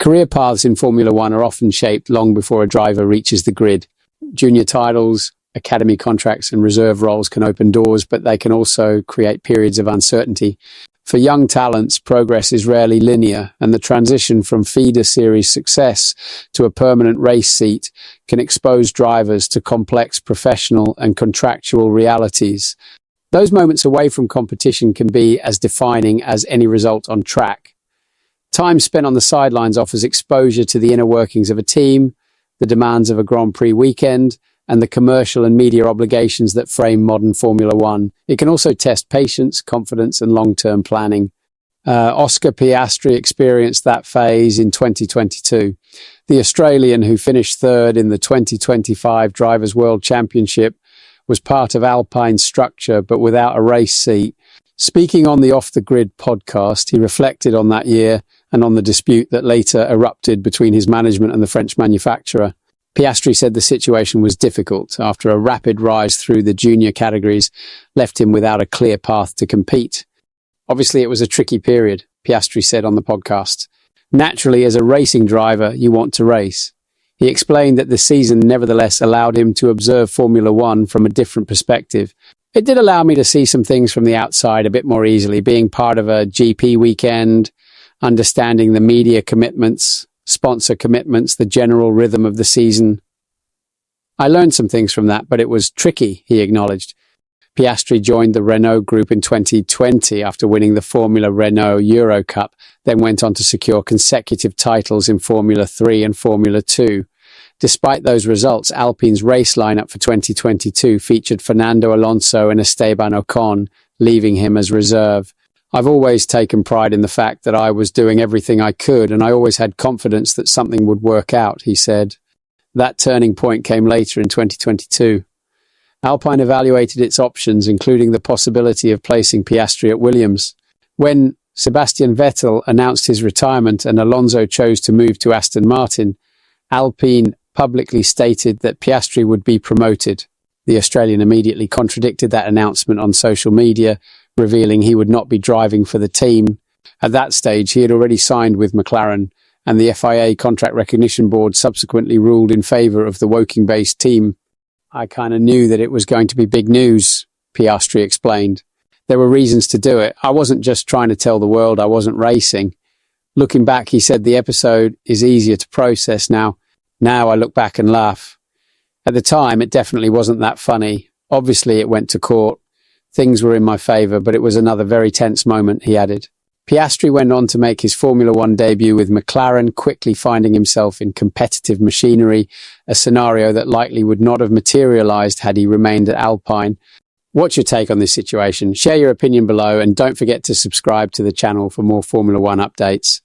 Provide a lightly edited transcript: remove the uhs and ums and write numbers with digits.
Career paths in Formula One are often shaped long before a driver reaches the grid. Junior titles, academy contracts, and reserve roles can open doors, but they can also create periods of uncertainty. For young talents, progress is rarely linear, and the transition from feeder series success to a permanent race seat can expose drivers to complex professional and contractual realities. Those moments away from competition can be as defining as any result on track. Time spent on the sidelines offers exposure to the inner workings of a team, the demands of a Grand Prix weekend, and the commercial and media obligations that frame modern Formula One. It can also test patience, confidence, and long-term planning. Oscar Piastri experienced that phase in 2022. The Australian, who finished third in the 2025 Drivers' World Championship, was part of Alpine's structure, but without a race seat. Speaking on the Off the Grid podcast, he reflected on that year and on the dispute that later erupted between his management and the French manufacturer. Piastri said the situation was difficult after a rapid rise through the junior categories left him without a clear path to compete. Obviously, it was a tricky period, Piastri said on the podcast. Naturally, as a racing driver, you want to race. He explained that the season nevertheless allowed him to observe Formula One from a different perspective. It did allow me to see some things from the outside a bit more easily, being part of a GP weekend, understanding the media commitments, sponsor commitments, the general rhythm of the season. I learned some things from that, but it was tricky, he acknowledged. Piastri joined the Renault Group in 2020 after winning the Formula Renault Euro Cup, then went on to secure consecutive titles in Formula 3 and Formula 2. Despite those results, Alpine's race lineup for 2022 featured Fernando Alonso and Esteban Ocon, leaving him as reserve. I've always taken pride in the fact that I was doing everything I could, and I always had confidence that something would work out, he said. That turning point came later in 2022. Alpine evaluated its options, including the possibility of placing Piastri at Williams. When Sebastian Vettel announced his retirement and Alonso chose to move to Aston Martin, Alpine publicly stated that Piastri would be promoted. The Australian immediately contradicted that announcement on social media, revealing he would not be driving for the team. At that stage, he had already signed with McLaren, and the FIA Contract Recognition Board subsequently ruled in favour of the Woking-based team. I kind of knew that it was going to be big news, Piastri explained. There were reasons to do it. I wasn't just trying to tell the world I wasn't racing. Looking back, he said, the episode is easier to process now. Now I look back and laugh. At the time, it definitely wasn't that funny. Obviously, it went to court. Things were in my favour, but it was another very tense moment, he added. Piastri went on to make his Formula One debut with McLaren, quickly finding himself in competitive machinery, a scenario that likely would not have materialised had he remained at Alpine. What's your take on this situation? Share your opinion below, and don't forget to subscribe to the channel for more Formula One updates.